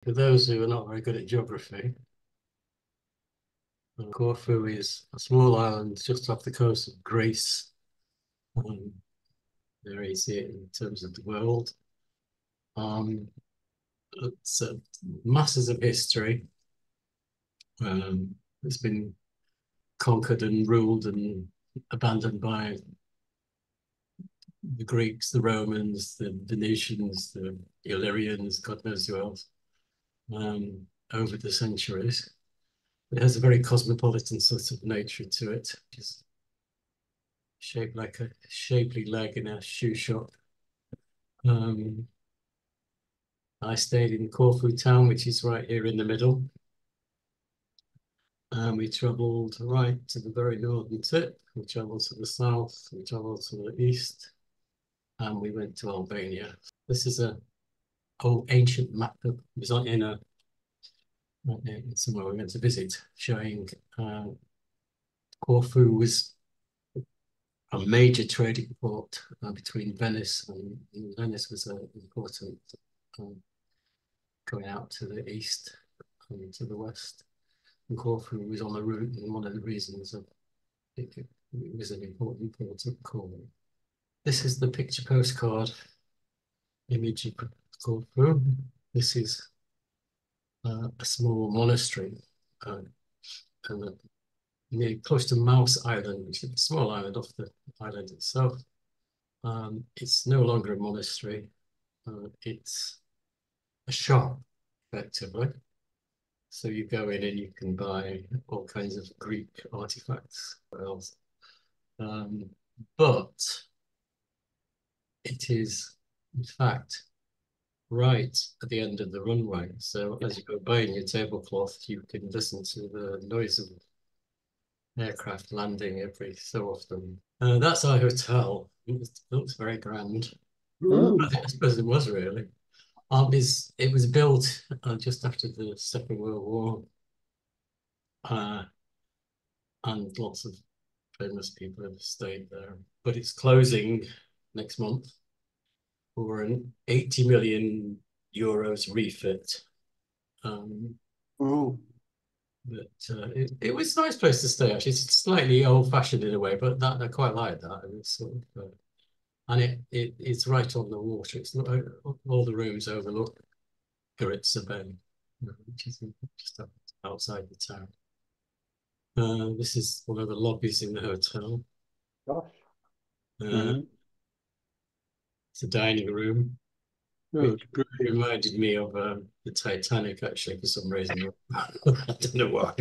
For those who are not very good at geography, Corfu is a small island just off the coast of Greece. Um, there you see it in terms of the world. Um, it's masses of history. It's been conquered and ruled and abandoned by the Greeks, the Romans, the Venetians, the Illyrians, God knows who else, over the centuries. It has a very cosmopolitan sort of nature to it, just shaped like a shapely leg in a shoe shop. Um, I stayed in Corfu town, which is right here in the middle. And we travelled right to the very northern tip. We travelled to the south, we travelled to the east, and we went to Albania. This is a old ancient map that was on in a somewhere we went to visit, showing Corfu was a major trading port between Venice, and Venice was an important um, going out to the east and to the west. And Corfu was on the route, and one of the reasons of it was an important port of call. This is the picture postcard image of Corfu. This is a small monastery and near close to Mouse Island, which is a small island off the island itself. It's no longer a monastery. It's a shop, effectively. So you go in and you can buy all kinds of Greek artifacts. What else? But it is, in fact, right at the end of the runway. So as you go by in your tablecloth, you can listen to the noise of aircraft landing every so often. That's our hotel. It looks very grand. I suppose it was really. It was built just after the Second World War, and lots of famous people have stayed there. But it's closing next month for an 80 million euros refit. Oh, But it was a nice place to stay, actually. It's slightly old-fashioned in a way, but that I quite like that. It was sort of, and it's right on the water. It's not all the rooms overlook Goritza Bay, which is just outside the town. This is one of the lobbies in the hotel. gosh. Uh, it's a dining room, Oh, which it's great. reminded me of the Titanic, actually, for some reason. I don't know why.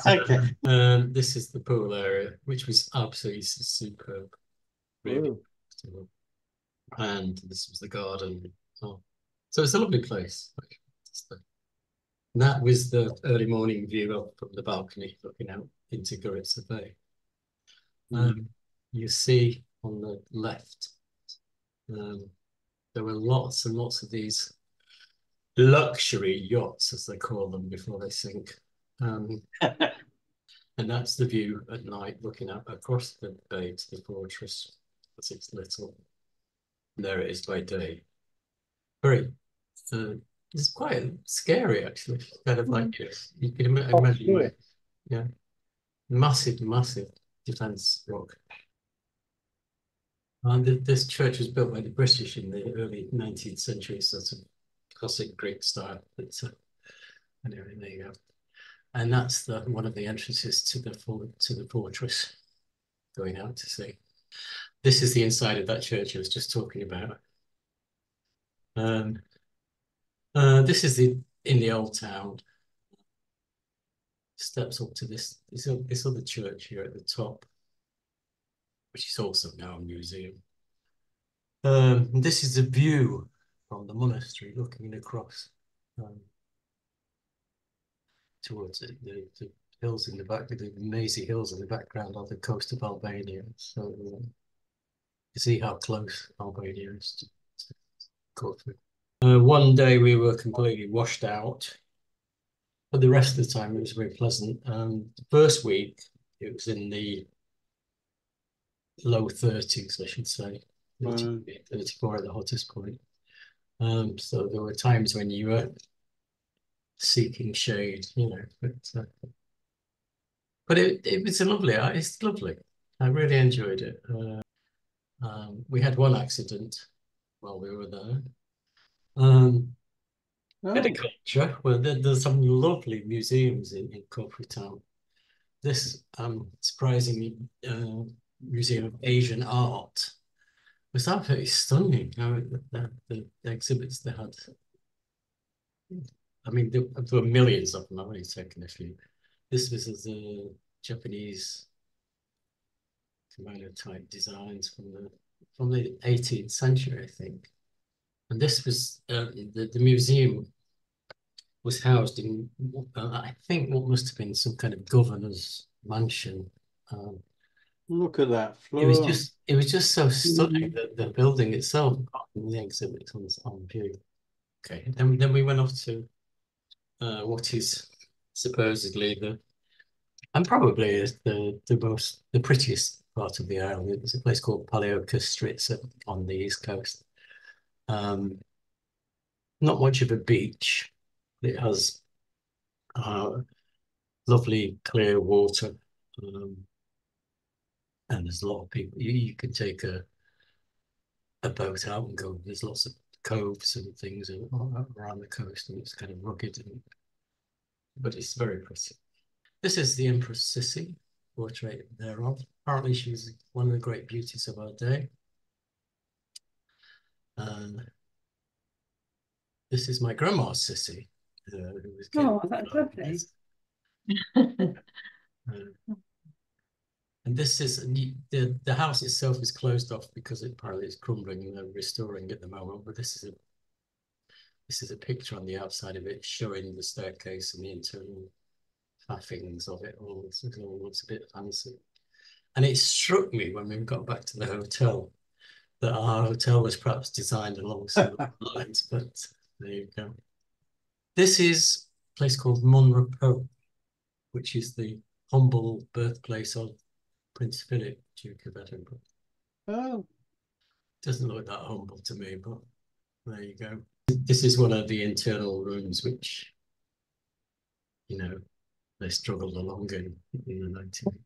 Okay. This is the pool area, which was absolutely superb, really. Oh, And this was the garden. Oh. So it's a lovely place. And that was the early morning view up from the balcony looking out into Goritza Bay. You see on the left, there were lots and lots of these luxury yachts, as they call them, before they sink. And that's the view at night, looking out across the bay to the fortress as it's little. And there it is by day. Very, it's quite scary actually. Kind of like you can imagine, yeah. yeah, massive, massive defense rock. And this church was built by the British in the early 19th century, sort of classic Greek style. But anyway, there you go. And that's one of the entrances to the fortress, going out to sea. This is the inside of that church I was just talking about. This is in the old town. Steps up to this other church here at the top, which is also now a museum. This is a view from the monastery looking across towards the hills in the back, the mazy hills in the background of the coast of Albania. So you see how close Albania is to Corfu. One day we were completely washed out, but the rest of the time it was very pleasant. The first week it was in the low 30s, I should say, 34 at the hottest point. So there were times when you were seeking shade, but it was it's lovely. I really enjoyed it. We had one accident while we were there. Um, Oh, Viticulture, well, there's some lovely museums in Corfu town. This surprisingly museum of Asian art was absolutely stunning. The exhibits they had. I mean, there were millions of them. I've only taken a few. This was the Japanese kimono type designs from the 18th century, I think. And this was the museum was housed in, I think, what must have been some kind of governor's mansion. Um, look at that floor. it was just so stunning Mhm. that the building itself, the exhibit on view. Okay, then we went off to what is supposedly and probably is the prettiest part of the island. It's a place called Palaeokastritsa on the east coast. Um, Not much of a beach. It has uh, lovely clear water, um, and there's a lot of people. You can take a boat out and go. There's lots of coves and things around the coast, and it's kind of rugged, but it's very pretty. This is the Empress Sissi, portrait thereof. Apparently, she's one of the great beauties of our day. And this is my grandma Sissy, who was came Oh, that's lovely. uh, and this is the house itself is closed off because it apparently it's crumbling and they're restoring at the moment. But this is a picture on the outside of it showing the staircase and the internal faffings of it all. It all looks a bit fancy. And it struck me when we got back to the hotel that our hotel was perhaps designed along similar lines, but there you go. This is a place called Monrepo, which is the humble birthplace of Prince Philip, Duke of Edinburgh. Oh, Doesn't look that humble to me, but there you go. This is one of the internal rooms which, you know, they struggled along in the 19th.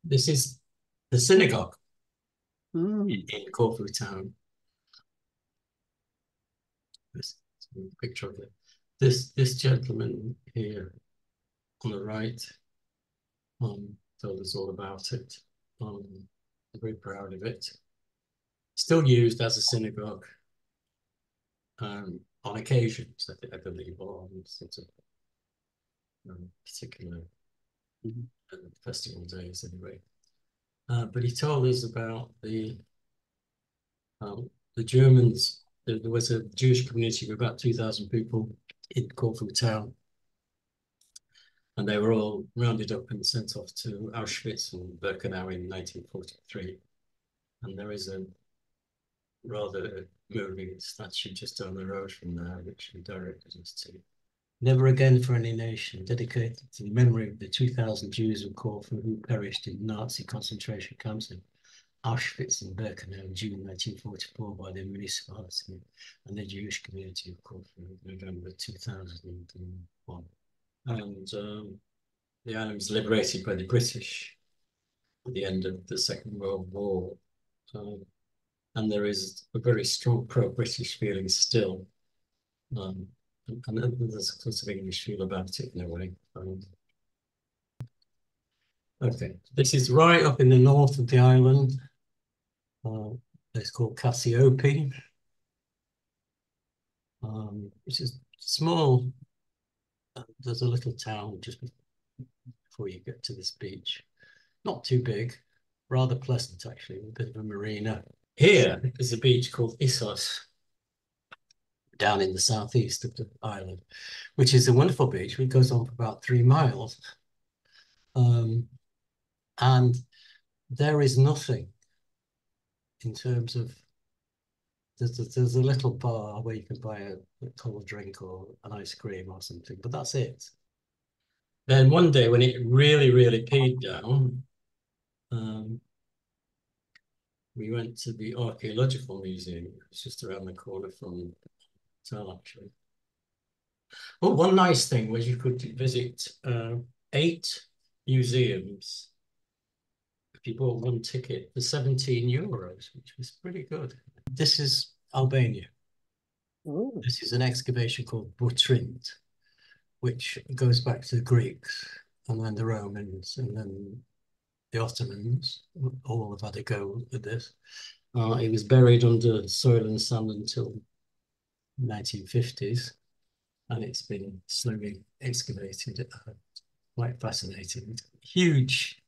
This is the synagogue mm. in Corfu town. This picture of it. This gentleman here on the right told us all about it. I'm very proud of it. Still used as a synagogue on occasions, I believe, or on sort of particular Mhm. festival days, anyway. But he told us about the Germans. There was a Jewish community of about 2,000 people in Corfu town, and they were all rounded up and sent off to Auschwitz and Birkenau in 1943. And there is a rather moving statue just down the road from there, which he directed us to. Never again for any nation, dedicated to the memory of the 2,000 Jews of Corfu who perished in Nazi concentration camps in Auschwitz and Birkenau in June 1944 by the municipality and the Jewish community of Corfu in November 2001. And the island was liberated by the British at the end of the Second World War. Um, and there is a very strong pro-British feeling still. Um, and there's a sort of English feel about it in a way. Okay, this is right up in the north of the island. It's called Cassiope, which is small. There's a little town just before you get to this beach. Not too big, rather pleasant actually, a bit of a marina. Here is a beach called Issos, down in the southeast of the island, which is a wonderful beach. It goes on for about 3 miles. And there is nothing in terms of there's a little bar where you can buy a cold drink or an ice cream or something, but that's it. Then one day when it really, really peed down, um, we went to the archaeological museum. It's just around the corner from town, actually. Oh, one nice thing was you could visit 8 museums if you bought one ticket for €17, which was pretty good. This is Albania. Oh. This is an excavation called Butrint, which goes back to the Greeks and then the Romans and then the Ottomans. All have had a go at this. It was buried under soil and sand until 1950s, and it's been slowly excavated. Quite fascinating. Huge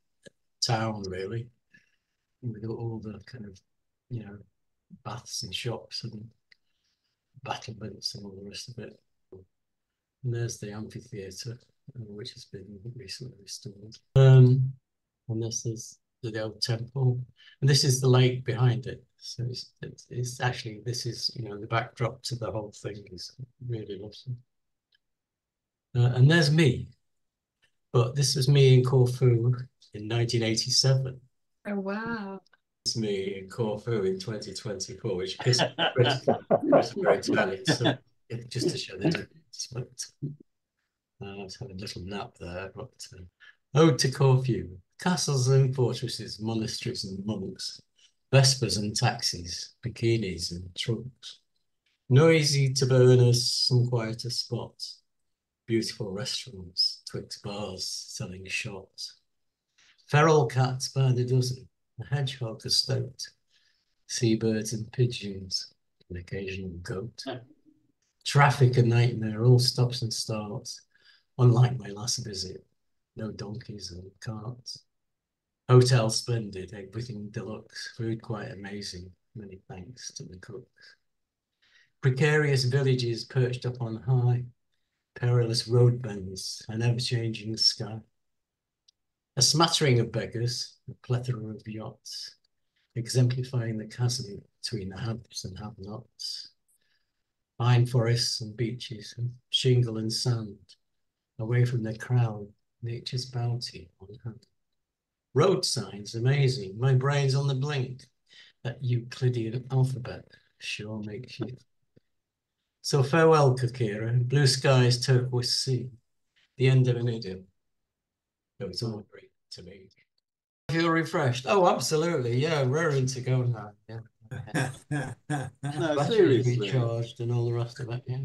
town, really, with all the kind of, baths and shops and battlements and all the rest of it. And there's the amphitheatre, which has been recently restored. And this is the old temple, and this is the lake behind it. So it's actually, this is, the backdrop to the whole thing is really awesome. And there's me, but this was me in Corfu in 1987. Oh, wow. It's me in Corfu in 2024, which is very telling. So just to show the difference. But I was having a little nap there. But ode to Corfu: castles and fortresses, monasteries and monks, vespers and taxis, bikinis and trunks, noisy tavernas, some quieter spots, beautiful restaurants, twixt bars selling shots, feral cats by the dozen, a hedgehog a stoat, seabirds and pigeons, an occasional goat. Traffic a nightmare, all stops and starts, unlike my last visit. No donkeys and carts. Hotel splendid, everything deluxe, food quite amazing, many thanks to the cooks. Precarious villages perched up on high, perilous road bends, an ever-changing sky. A smattering of beggars, a plethora of yachts, exemplifying the chasm between the haves and have-nots. Pine forests and beaches, and shingle and sand, away from the crowd, nature's bounty on hand. Road signs, amazing, my brain's on the blink. That Euclidean alphabet sure makes you. So farewell, Kokira, blue skies, turquoise sea, the end of an idiom. No, it's all great to me. I feel refreshed. Oh, absolutely. Yeah, raring to go now. Yeah. No, Battery seriously. recharged and all the rest of it. Yeah.